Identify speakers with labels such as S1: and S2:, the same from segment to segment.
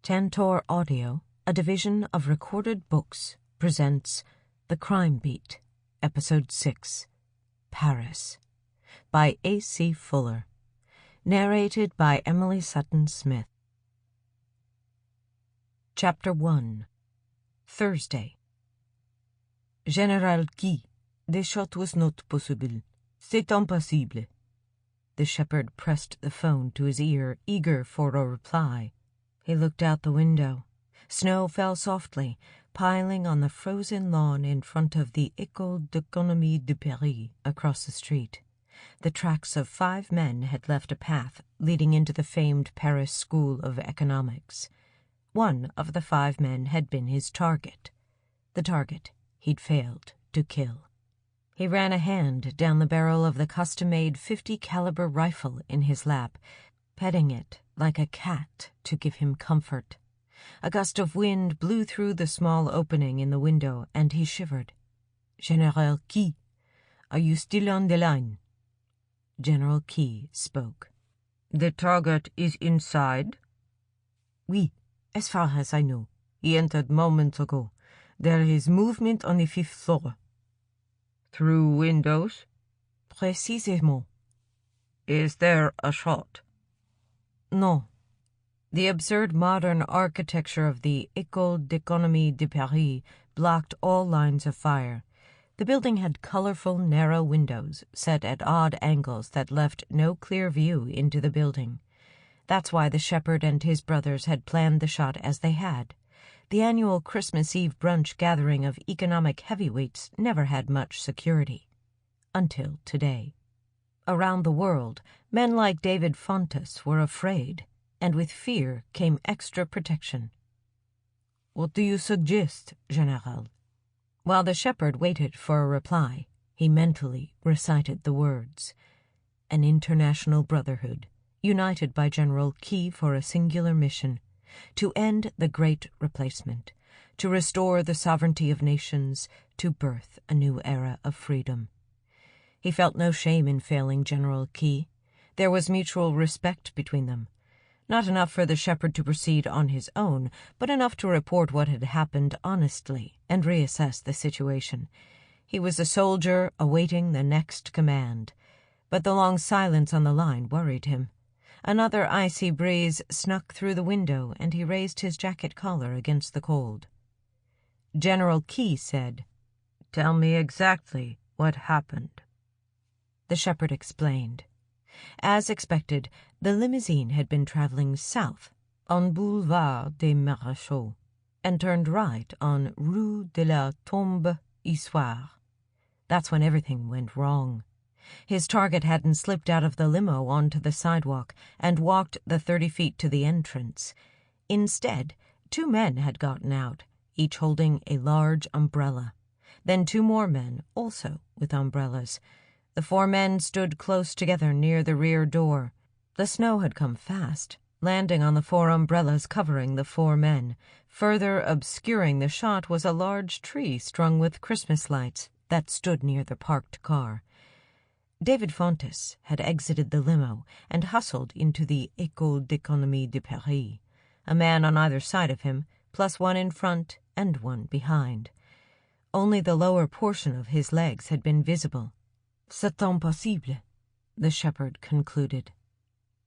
S1: Tantor Audio, a division of Recorded Books, presents The Crime Beat, Episode 6, Paris, by A.C. Fuller. Narrated by Emily Sutton-Smith. Chapter 1. Thursday. General Guy, the shot was not possible. C'est impossible. The shepherd pressed the phone to his ear, eager for a reply. He looked out the window. Snow fell softly, piling on the frozen lawn in front of the École de Paris across the street. The tracks of 5 men had left a path leading into the famed Paris School of Economics. One of the 5 men had been his target. The target he'd failed to kill. He ran a hand down the barrel of the custom-made .50 caliber rifle in his lap, petting it like a cat to give him comfort. A gust of wind blew through the small opening in the window, and he shivered. "General Guy, are you still on the line?" General Guy spoke. "The target is inside?" "Oui, as far as I know. He entered moments ago. There is movement on the 5th floor." "Through windows?" "Précisément." "Is there a shot?" "No." The absurd modern architecture of the École de Paris blocked all lines of fire. The building had colorful, narrow windows set at odd angles that left no clear view into the building. That's why the shepherd and his brothers had planned the shot as they had. The annual Christmas Eve brunch gathering of economic heavyweights never had much security. Until today. Around the world, men like David Fontes were afraid, and with fear came extra protection. "What do you suggest, General?" While the shepherd waited for a reply, he mentally recited the words. An international brotherhood, united by General Guy for a singular mission, to end the Great Replacement, to restore the sovereignty of nations, to birth a new era of freedom. He felt no shame in failing General Guy. There was mutual respect between them. Not enough for the shepherd to proceed on his own, but enough to report what had happened honestly and reassess the situation. He was a soldier awaiting the next command, but the long silence on the line worried him. Another icy breeze snuck through the window, and he raised his jacket collar against the cold. General Guy said, "Tell me exactly what happened." The shepherd explained. As expected, the limousine had been traveling south on Boulevard des Maréchaux and turned right on Rue de la Tombe Issoire. That's when everything went wrong. His target hadn't slipped out of the limo onto the sidewalk and walked the 30 feet to the entrance. Instead, 2 men had gotten out, each holding a large umbrella. Then 2 more men, also with umbrellas. The 4 men stood close together near the rear door. The snow had come fast, landing on the 4 umbrellas covering the 4 men. Further obscuring the shot was a large tree strung with Christmas lights that stood near the parked car. David Fontes had exited the limo and hustled into the École de Paris, a man on either side of him, plus 1 in front and 1 behind. Only the lower portion of his legs had been visible. "C'est impossible," the shepherd concluded.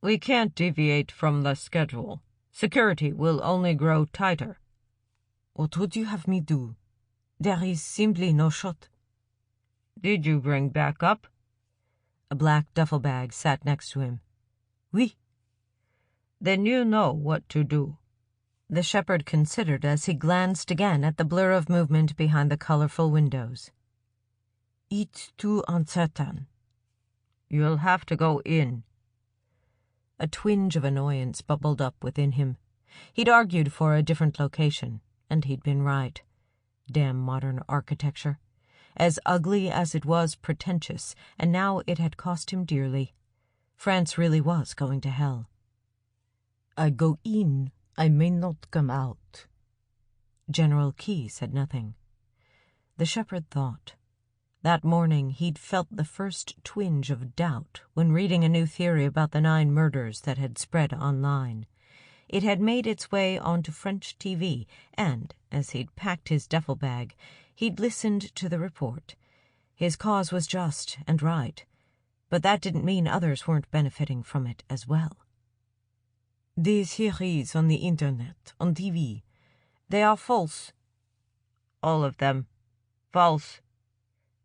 S1: "We can't deviate from the schedule. Security will only grow tighter." "What would you have me do? There is simply no shot." "Did you bring backup?" A black duffel bag sat next to him. "Oui." "Then you know what to do." The shepherd considered as he glanced again at the blur of movement behind the colorful windows. "It's too uncertain." "You'll have to go in." A twinge of annoyance bubbled up within him. He'd argued for a different location, and he'd been right. Damn modern architecture. As ugly as it was pretentious, and now it had cost him dearly. France really was going to hell. "I go in, I may not come out." General Guy said nothing. The shepherd thought. That morning he'd felt the first twinge of doubt when reading a new theory about the 9 murders that had spread online. It had made its way onto French TV, and, as he'd packed his duffel bag, he'd listened to the report. His cause was just and right, but that didn't mean others weren't benefiting from it as well. "These series on the internet, on TV, they are false." "All of them. False.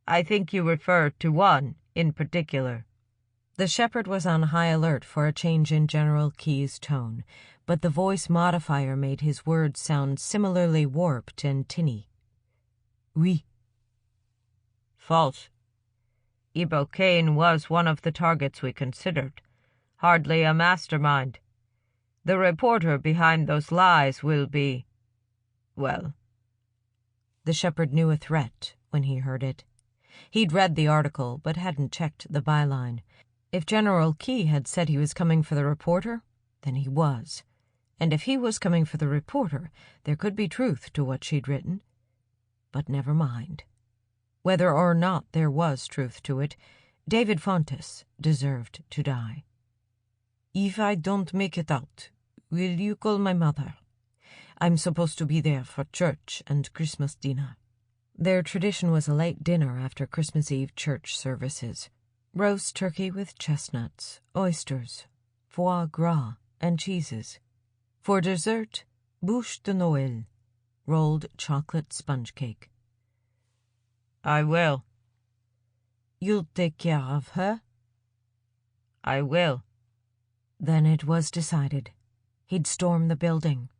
S1: I think you refer to one in particular." The shepherd was on high alert for a change in General Key's tone, but the voice modifier made his words sound similarly warped and tinny. "Oui." "False. Ebo Kane was one of the targets we considered. Hardly a mastermind. The reporter behind those lies will be, well." The shepherd knew a threat when he heard it. He'd read the article, but hadn't checked the byline. If General Key had said he was coming for the reporter, then he was. And if he was coming for the reporter, there could be truth to what she'd written. But never mind. Whether or not there was truth to it, David Fontes deserved to die. "If I don't make it out, will you call my mother? I'm supposed to be there for church and Christmas dinner." Their tradition was a late dinner after Christmas Eve church services. Roast turkey with chestnuts, oysters, foie gras, and cheeses. For dessert, bûche de Noël, rolled chocolate sponge cake. "I will." "You'll take care of her?" "I will." Then it was decided. He'd storm the building.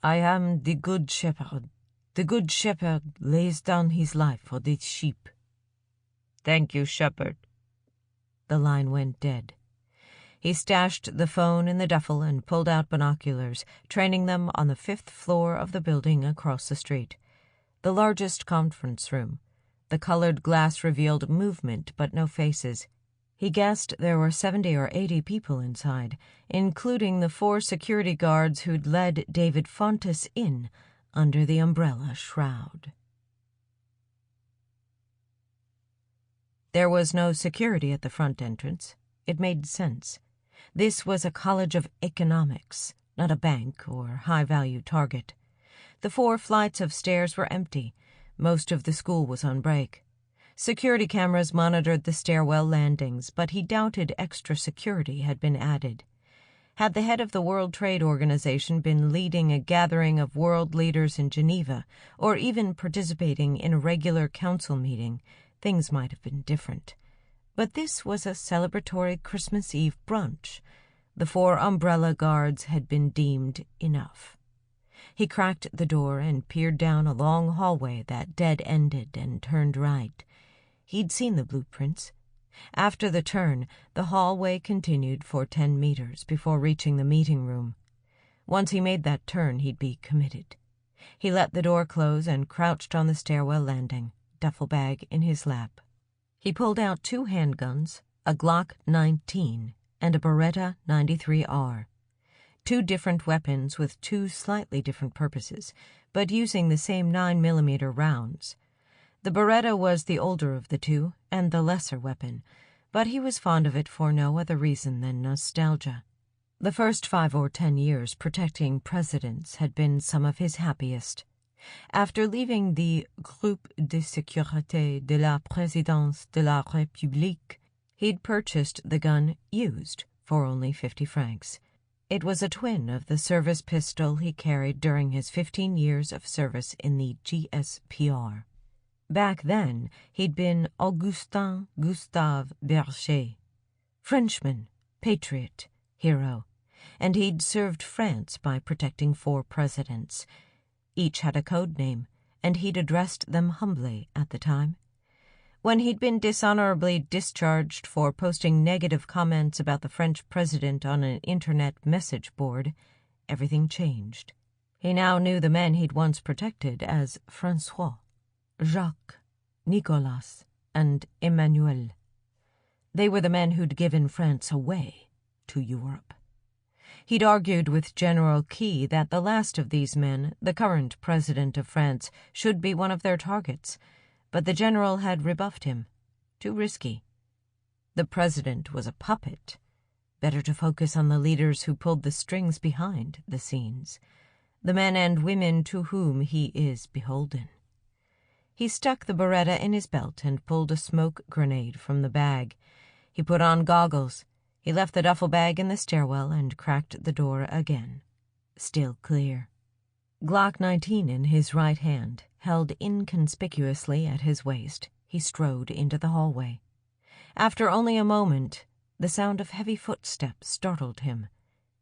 S1: "I am the good shepherd. The good shepherd lays down his life for the sheep." "Thank you, shepherd." The line went dead. He stashed the phone in the duffel and pulled out binoculars, training them on the 5th floor of the building across the street. The largest conference room. The colored glass revealed movement but no faces. He guessed there were 70 or 80 people inside, including the 4 security guards who'd led David Fontes in under the umbrella shroud. There was no security at the front entrance. It made sense. This was a college of economics, not a bank or high-value target. The 4 flights of stairs were empty. Most of the school was on break. Security cameras monitored the stairwell landings, but he doubted extra security had been added. Had the head of the World Trade Organization been leading a gathering of world leaders in Geneva, or even participating in a regular council meeting, things might have been different. But this was a celebratory Christmas Eve brunch. The 4 umbrella guards had been deemed enough. He cracked the door and peered down a long hallway that dead-ended and turned right. He'd seen the blueprints. After the turn, the hallway continued for 10 meters before reaching the meeting room. Once he made that turn, he'd be committed. He let the door close and crouched on the stairwell landing, duffel bag in his lap. He pulled out 2 handguns, a Glock 19 and a Beretta 93R. 2 different weapons with 2 slightly different purposes, but using the same 9mm rounds. The Beretta was the older of the 2 and the lesser weapon, but he was fond of it for no other reason than nostalgia. The first 5 or 10 years protecting presidents had been some of his happiest. After leaving the Groupe de Sécurité de la Présidence de la République, he'd purchased the gun used for only 50 francs. It was a twin of the service pistol he carried during his 15 years of service in the GSPR. Back then, he'd been Augustin Gustave Berger, Frenchman, patriot, hero, and he'd served France by protecting 4 presidents. Each had a code name, and he'd addressed them humbly at the time. When he'd been dishonorably discharged for posting negative comments about the French president on an internet message board, everything changed. He now knew the men he'd once protected as François, Jacques, Nicolas, and Emmanuel. They were the men who'd given France away to Europe. He'd argued with General Key that the last of these men, the current president of France, should be one of their targets, but the general had rebuffed him. Too risky. The president was a puppet, Better to focus on the leaders who pulled the strings behind the scenes, the men and women to whom he is beholden. He stuck the Beretta in his belt and pulled a smoke grenade from the bag. He put on goggles. He left the duffel bag in the stairwell and cracked the door again. Still clear. Glock 19 in his right hand, held inconspicuously at his waist, he strode into the hallway. After only a moment, the sound of heavy footsteps startled him.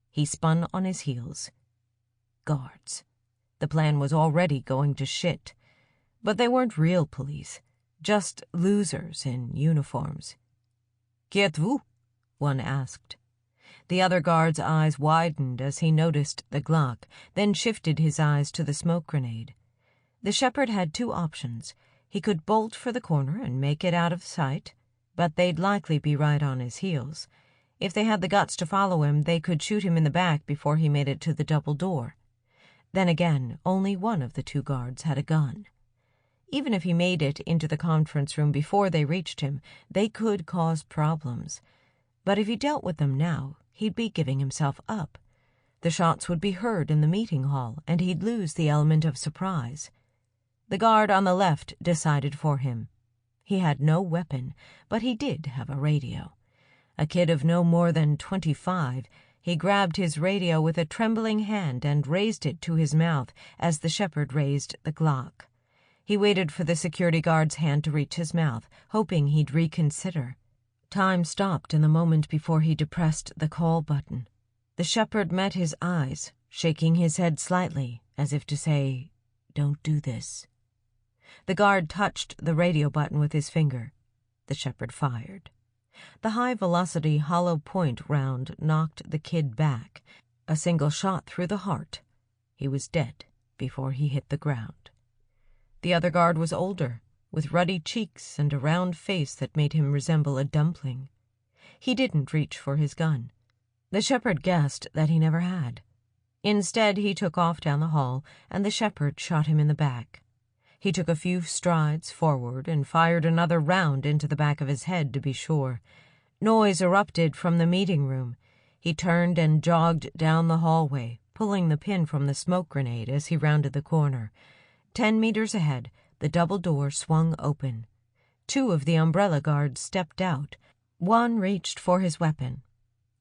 S1: He spun on his heels. Guards. The plan was already going to shit. But they weren't real police, just losers in uniforms. "Qui êtes-vous?" one asked. The other guard's eyes widened as he noticed the Glock, then shifted his eyes to the smoke grenade. The shepherd had two options. He could bolt for the corner and make it out of sight, but they'd likely be right on his heels. If they had the guts to follow him, they could shoot him in the back before he made it to the double door. Then again, only one of the two guards had a gun. Even if he made it into the conference room before they reached him, they could cause problems. But if he dealt with them now, he'd be giving himself up. The shots would be heard in the meeting hall, and he'd lose the element of surprise. The guard on the left decided for him. He had no weapon, but he did have a radio. A kid of no more than 25, he grabbed his radio with a trembling hand and raised it to his mouth as the shepherd raised the Glock. He waited for the security guard's hand to reach his mouth, hoping he'd reconsider. Time stopped in the moment before he depressed the call button. The shepherd met his eyes, shaking his head slightly, as if to say, "Don't do this." The guard touched the radio button with his finger. The shepherd fired. The high-velocity hollow point round knocked the kid back, a single shot through the heart. He was dead before he hit the ground. The other guard was older, with ruddy cheeks and a round face that made him resemble a dumpling. He didn't reach for his gun. The shepherd guessed that he never had. Instead, he took off down the hall, and the shepherd shot him in the back. He took a few strides forward and fired another round into the back of his head to be sure. Noise erupted from the meeting room. He turned and jogged down the hallway, pulling the pin from the smoke grenade as he rounded the corner. 10 meters ahead, the double door swung open. 2 of the umbrella guards stepped out. One reached for his weapon.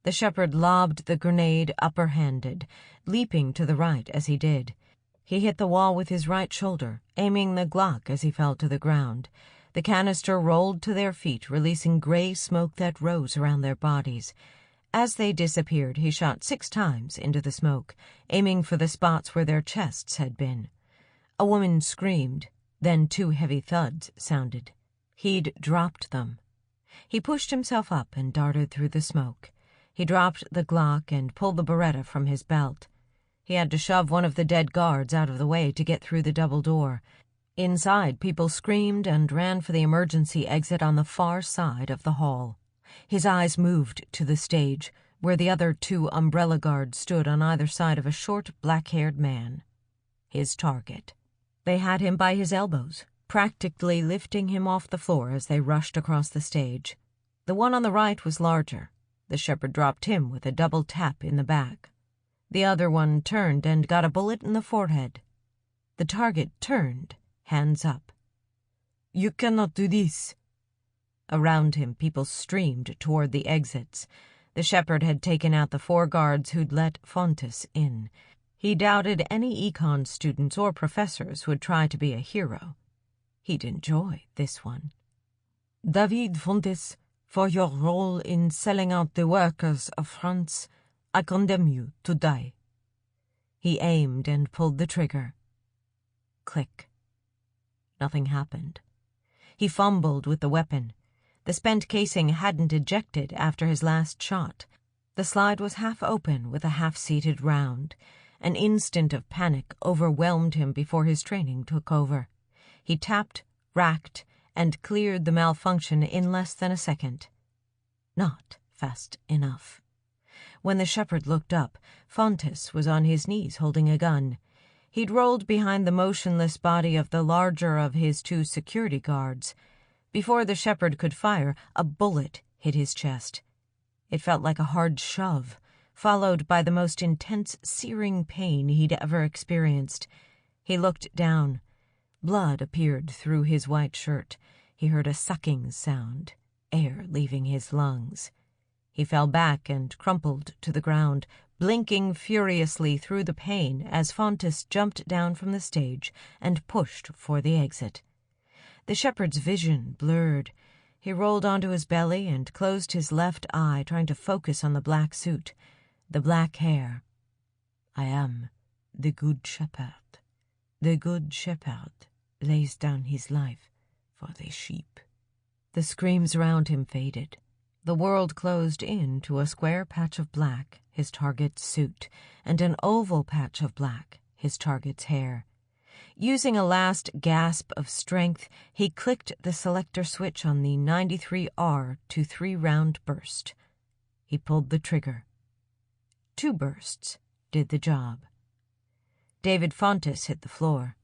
S1: The shepherd lobbed the grenade upper-handed, leaping to the right as he did. He hit the wall with his right shoulder, aiming the Glock as he fell to the ground. The canister rolled to their feet, releasing gray smoke that rose around their bodies. As they disappeared, he shot 6 times into the smoke, aiming for the spots where their chests had been. A woman screamed, then 2 heavy thuds sounded. He'd dropped them. He pushed himself up and darted through the smoke. He dropped the Glock and pulled the Beretta from his belt. He had to shove one of the dead guards out of the way to get through the double door. Inside, people screamed and ran for the emergency exit on the far side of the hall. His eyes moved to the stage, where the other 2 umbrella guards stood on either side of a short, black-haired man. His target. They had him by his elbows, practically lifting him off the floor as they rushed across the stage. The one on the right was larger. The shepherd dropped him with a double tap in the back. The other one turned and got a bullet in the forehead. The target turned, hands up. "You cannot do this." Around him, people streamed toward the exits. The shepherd had taken out the 4 guards who'd let Fontes in. He doubted any econ students or professors would try to be a hero. He'd enjoy this one. "David Fontes, for your role in selling out the workers of France, I condemn you to die." He aimed and pulled the trigger. Click. Nothing happened. He fumbled with the weapon. The spent casing hadn't ejected after his last shot. The slide was half open with a half-seated round. An instant of panic overwhelmed him before his training took over. He tapped, racked, and cleared the malfunction in less than a second. Not fast enough. When the shepherd looked up, Fontes was on his knees holding a gun. He'd rolled behind the motionless body of the larger of his 2 security guards. Before the shepherd could fire, a bullet hit his chest. It felt like a hard shove, followed by the most intense searing pain he'd ever experienced. He looked down. Blood appeared through his white shirt. He heard a sucking sound, air leaving his lungs. He fell back and crumpled to the ground, blinking furiously through the pain as Fontes jumped down from the stage and pushed for the exit. The shepherd's vision blurred. He rolled onto his belly and closed his left eye, trying to focus on the black suit, the black hair. I am the Good Shepherd. The Good Shepherd lays down his life for the sheep. The screams around him faded. The world closed in to a square patch of black, his target's suit, and an oval patch of black, his target's hair. Using a last gasp of strength, he clicked the selector switch on the 93R to 3-round burst. He pulled the trigger. 2 bursts did the job. David Fontes hit the floor.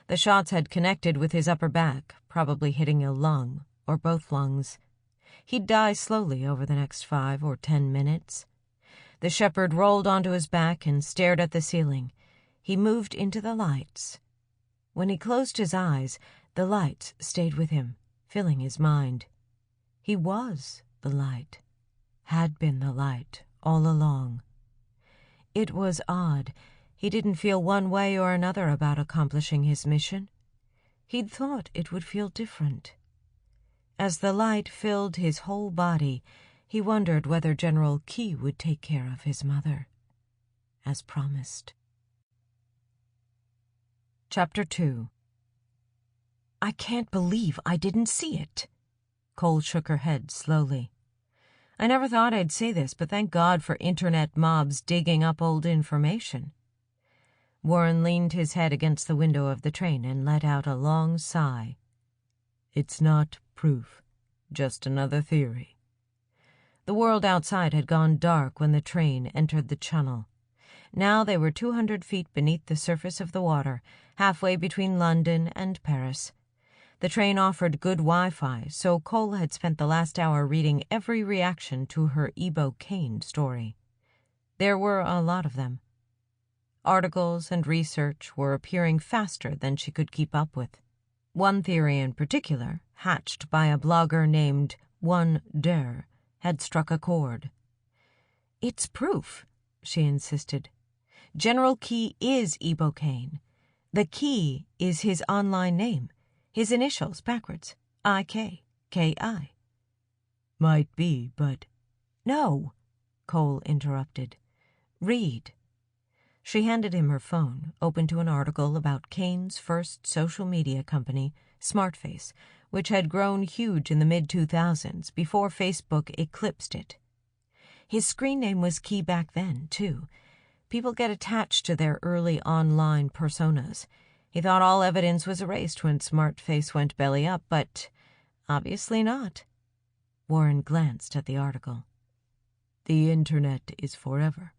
S1: The shots had connected with his upper back, probably hitting a lung, or both lungs. He'd die slowly over the next 5 or 10 minutes. The shepherd rolled onto his back and stared at the ceiling. He moved into the lights. When he closed his eyes, the lights stayed with him, filling his mind. He was the light, had been the light all along. It was odd. He didn't feel one way or another about accomplishing his mission. He'd thought it would feel different. As the light filled his whole body, he wondered whether General Key would take care of his mother, as promised. Chapter 2. I can't believe I didn't see it. Cole shook her head slowly. I never thought I'd say this, but thank God for internet mobs digging up old information. Warren leaned his head against the window of the train and let out a long sigh. It's not proof, just another theory. The world outside had gone dark when the train entered the channel. Now they were 200 feet beneath the surface of the water, halfway between London and Paris. The train offered good Wi-Fi, so Cole had spent the last hour reading every reaction to her Ebo Kane story. There were a lot of them. Articles and research were appearing faster than she could keep up with. One theory in particular, hatched by a blogger named One Der, had struck a chord. It's proof, she insisted. General Key is Ebo Kane. The Key is his online name, his initials backwards, I-K, K-I. Might be, but... No, Cole interrupted. Read. She handed him her phone, open to an article about Kane's first social media company, SmartFace, which had grown huge in the mid-2000s before Facebook eclipsed it. His screen name was Key back then, too. People get attached to their early online personas. He thought all evidence was erased when SmartFace went belly up, but obviously not. Warren glanced at the article. The internet is forever.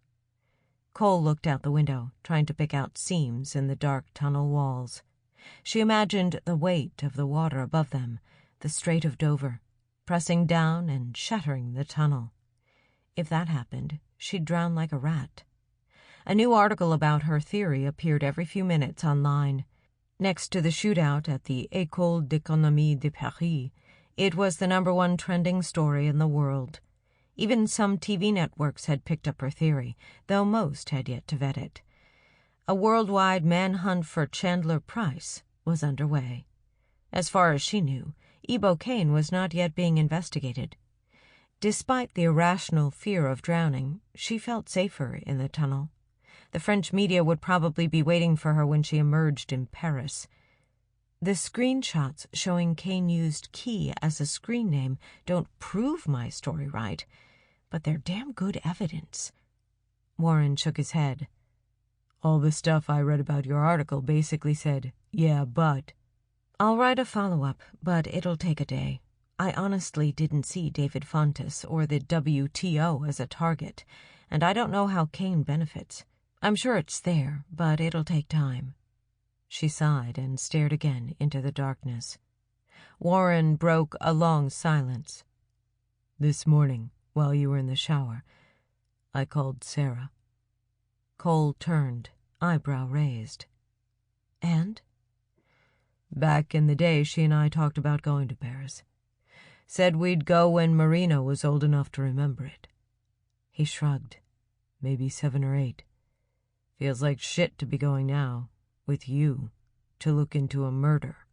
S1: Cole looked out the window, trying to pick out seams in the dark tunnel walls. She imagined the weight of the water above them, the Strait of Dover, pressing down and shattering the tunnel. If that happened, she'd drown like a rat. A new article about her theory appeared every few minutes online. Next to the shootout at the École d'économie de Paris, it was the #1 trending story in the world. Even some TV networks had picked up her theory, though most had yet to vet it. A worldwide manhunt for Chandler Price was underway. As far as she knew, Ebo Kane was not yet being investigated. Despite the irrational fear of drowning, she felt safer in the tunnel. The French media would probably be waiting for her when she emerged in Paris. The screenshots showing Kane used Key as a screen name don't prove my story right, but they're damn good evidence. Warren shook his head. All the stuff I read about your article basically said, yeah, but... I'll write a follow-up, but it'll take a day. I honestly didn't see David Fontes or the WTO as a target, and I don't know how Kane benefits. I'm sure it's there, but it'll take time. She sighed and stared again into the darkness. Warren broke a long silence. This morning, while you were in the shower. I called Sarah." Cole turned, eyebrow raised. "And?" "Back in the day, she and I talked about going to Paris. Said we'd go when Marina was old enough to remember it." He shrugged. "Maybe 7 or 8. Feels like shit to be going now, with you, to look into a murder."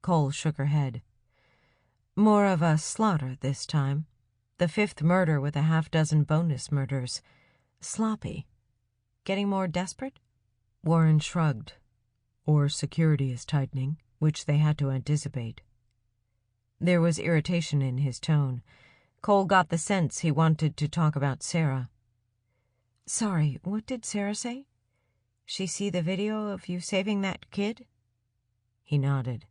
S1: Cole shook her head. "More of a slaughter this time. The 5th murder with a half-dozen bonus murders. Sloppy. Getting more desperate?" Warren shrugged. "Or security is tightening, which they had to anticipate." There was irritation in his tone. Cole got the sense he wanted to talk about Sarah. "Sorry, what did Sarah say? She see the video of you saving that kid?" He nodded.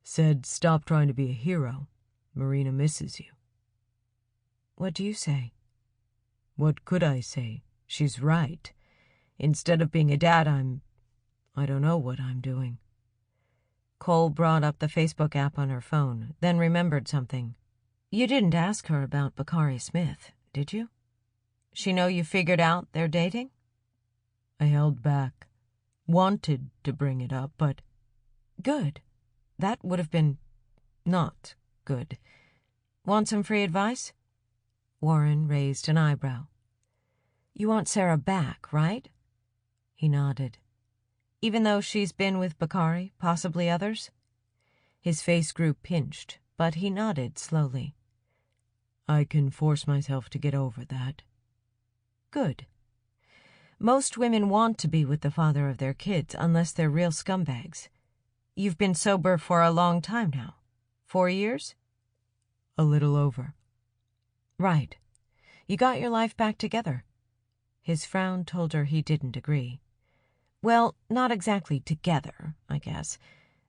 S1: "Said stop trying to be a hero. Marina misses you." "What do you say?" "What could I say? She's right. Instead of being a dad, I don't know what I'm doing." Cole brought up the Facebook app on her phone, then remembered something. "You didn't ask her about Bakari Smith, did you? She know you figured out they're dating?" I held back. Wanted to bring it up, but... "Good. That would have been... not good. Want some free advice?" Warren raised an eyebrow. "You want Sarah back, right?" He nodded. "Even though she's been with Bakari, possibly others?" His face grew pinched, but he nodded slowly. "I can force myself to get over that." "Good. Most women want to be with the father of their kids unless they're real scumbags. You've been sober for a long time now. 4 years?" "A little over." "Right. You got your life back together." His frown told her he didn't agree. "Well, not exactly together, I guess.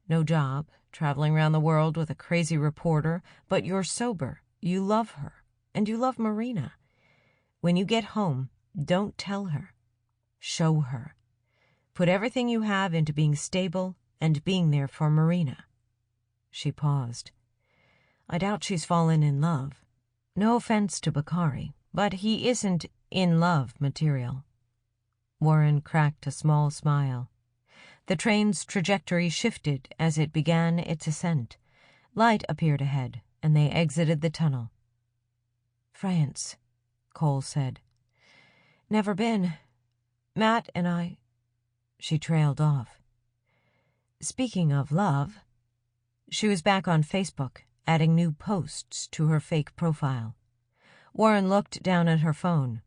S1: No job, traveling around the world with a crazy reporter, but you're sober. You love her, and you love Marina. When you get home, don't tell her. Show her. Put everything you have into being stable and being there for Marina." She paused. "I doubt she's fallen in love. No offense to Bakari, but he isn't in-love material." Warren cracked a small smile. The train's trajectory shifted as it began its ascent. Light appeared ahead, and they exited the tunnel. "France," Cole said. "Never been. Matt and I..." She trailed off. "Speaking of love..." She was back on Facebook, adding new posts to her fake profile. Warren looked down at her phone.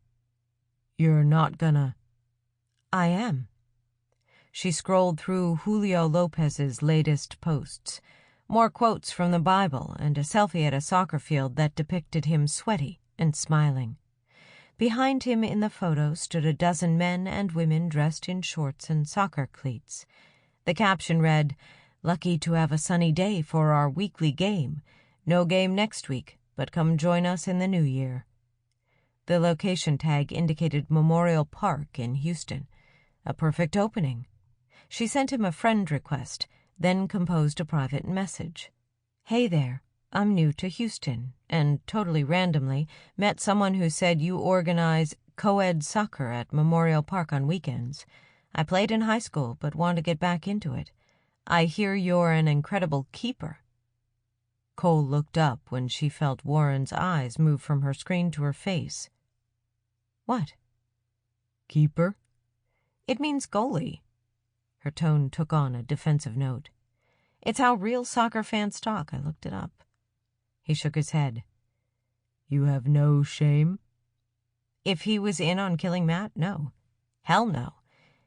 S1: "You're not gonna..." "I am." She scrolled through Julio Lopez's latest posts. More quotes from the Bible and a selfie at a soccer field that depicted him sweaty and smiling. Behind him in the photo stood a dozen men and women dressed in shorts and soccer cleats. The caption read, "Lucky to have a sunny day for our weekly game. No game next week, but come join us in the new year." The location tag indicated Memorial Park in Houston. A perfect opening. She sent him a friend request, then composed a private message. "Hey there, I'm new to Houston, and totally randomly met someone who said you organize co-ed soccer at Memorial Park on weekends. I played in high school, but want to get back into it. I hear you're an incredible keeper." Cole looked up when she felt Warren's eyes move from her screen to her face. "What?" "Keeper?" "It means goalie." Her tone took on a defensive note. "It's how real soccer fans talk. I looked it up." He shook his head. "You have no shame?" "If he was in on killing Matt, no. Hell no.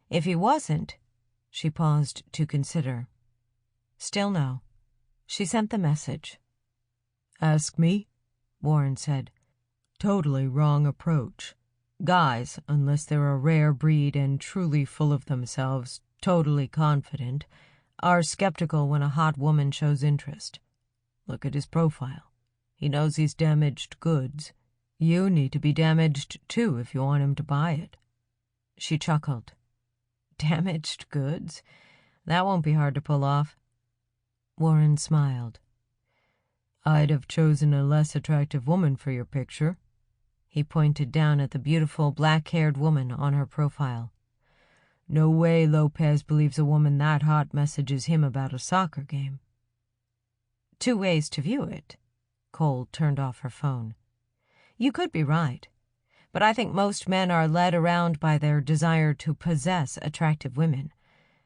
S1: If he wasn't..." She paused to consider. "Still no." She sent the message. "Ask me?" Warren said. "Totally wrong approach. Guys, unless they're a rare breed and truly full of themselves, totally confident, are skeptical when a hot woman shows interest. Look at his profile. He knows he's damaged goods. You need to be damaged, too, if you want him to buy it." She chuckled. "Damaged goods? That won't be hard to pull off." Warren smiled. I'd have chosen a less attractive woman for your picture. He pointed down at the beautiful black-haired woman on her profile. No way Lopez believes a woman that hot messages him about a soccer game. Two ways to view it. Cole turned off her phone. You could be right, but I think most men are led around by their desire to possess attractive women.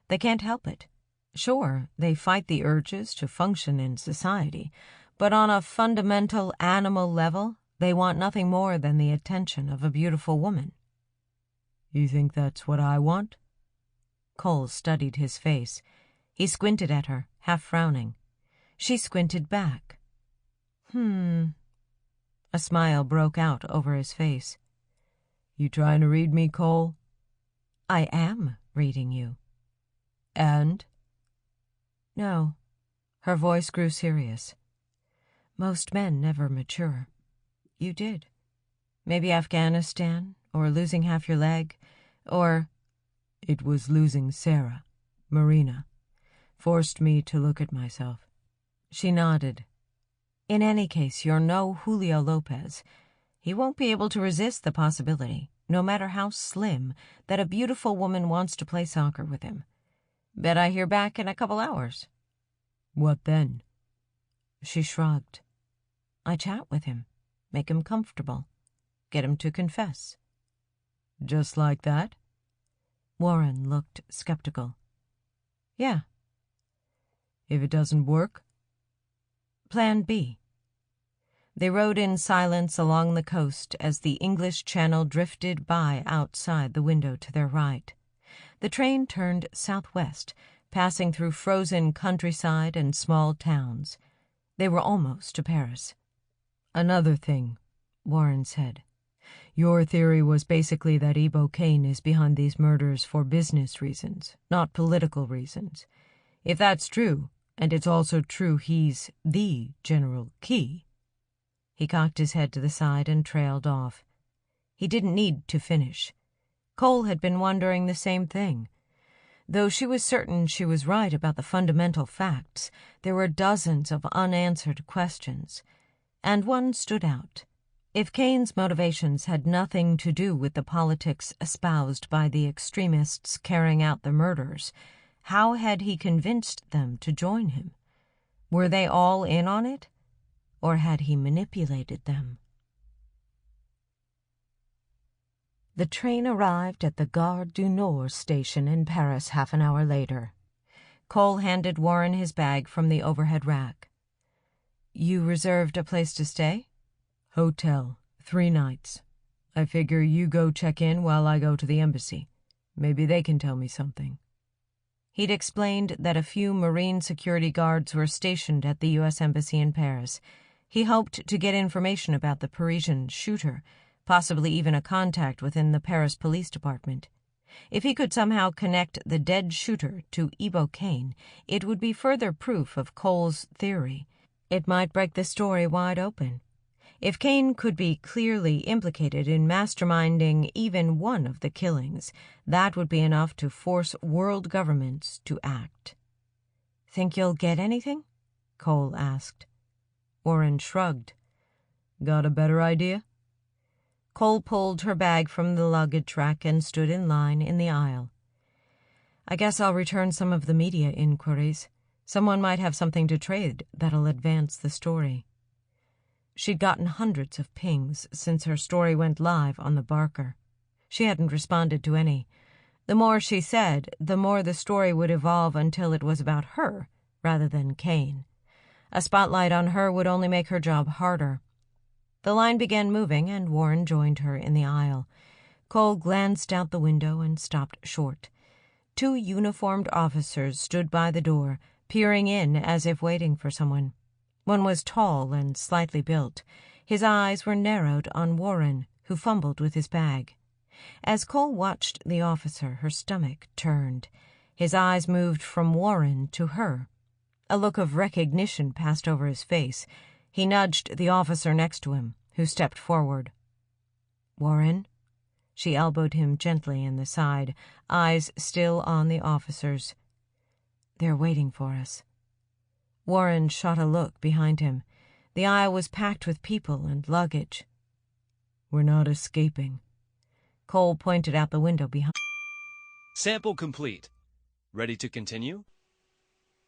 S1: They can't help it. Sure, they fight the urges to function in society, but on a fundamental animal level, they want nothing more than the attention of a beautiful woman. You think that's what I want? Cole studied his face. He squinted at her, half frowning. She squinted back. A smile broke out over his face. You trying to read me, Cole? I am reading you. And? No. Her voice grew serious. Most men never mature. You did. Maybe Afghanistan, or losing half your leg, or... It was losing Sarah, Marina. Forced me to look at myself. She nodded. In any case, you're no Julio Lopez. He won't be able to resist the possibility, no matter how slim, that a beautiful woman wants to play soccer with him. Bet I hear back in a couple hours. What then? She shrugged. I chat with him, make him comfortable, get him to confess. Just like that? Warren looked skeptical. Yeah. If it doesn't work? Plan B. They rode in silence along the coast as the English Channel drifted by outside the window to their right. The train turned southwest, passing through frozen countryside and small towns. They were almost to Paris. Another thing, Warren said. Your theory was basically that École is behind these murders for business reasons, not political reasons. If that's true, and it's also true he's the General Key. He cocked his head to the side and trailed off. He didn't need to finish. Cole had been wondering the same thing. Though she was certain she was right about the fundamental facts, there were dozens of unanswered questions, and one stood out. If Kane's motivations had nothing to do with the politics espoused by the extremists carrying out the murders, how had he convinced them to join him? Were they all in on it, or had he manipulated them? The train arrived at the Gare du Nord station in Paris half an hour later. Cole handed Warren his bag from the overhead rack. You reserved a place to stay? Hotel, 3 nights. I figure you go check in while I go to the embassy. Maybe they can tell me something. He'd explained that a few Marine security guards were stationed at the U.S. Embassy in Paris. He hoped to get information about the Parisian shooter, possibly even a contact within the Paris Police Department. If he could somehow connect the dead shooter to École, it would be further proof of Cole's theory. It might break the story wide open. If Kane could be clearly implicated in masterminding even one of the killings, that would be enough to force world governments to act. Think you'll get anything? Cole asked. Warren shrugged. Got a better idea? Cole pulled her bag from the luggage rack and stood in line in the aisle. I guess I'll return some of the media inquiries. Someone might have something to trade that'll advance the story. She'd gotten hundreds of pings since her story went live on the Barker. She hadn't responded to any. The more she said, the more the story would evolve until it was about her rather than Kane. A spotlight on her would only make her job harder. The line began moving, and Warren joined her in the aisle. Cole glanced out the window and stopped short. 2 uniformed officers stood by the door, peering in as if waiting for someone. One was tall and slightly built. His eyes were narrowed on Warren, who fumbled with his bag. As Cole watched the officer, her stomach turned. His eyes moved from Warren to her. A look of recognition passed over his face. He nudged the officer next to him, who stepped forward. Warren? She elbowed him gently in the side, eyes still on the officer's. They're waiting for us. Warren shot a look behind him. The aisle was packed with people and luggage. "We're not escaping." Cole pointed out the window behind.
S2: Sample complete. Ready to continue?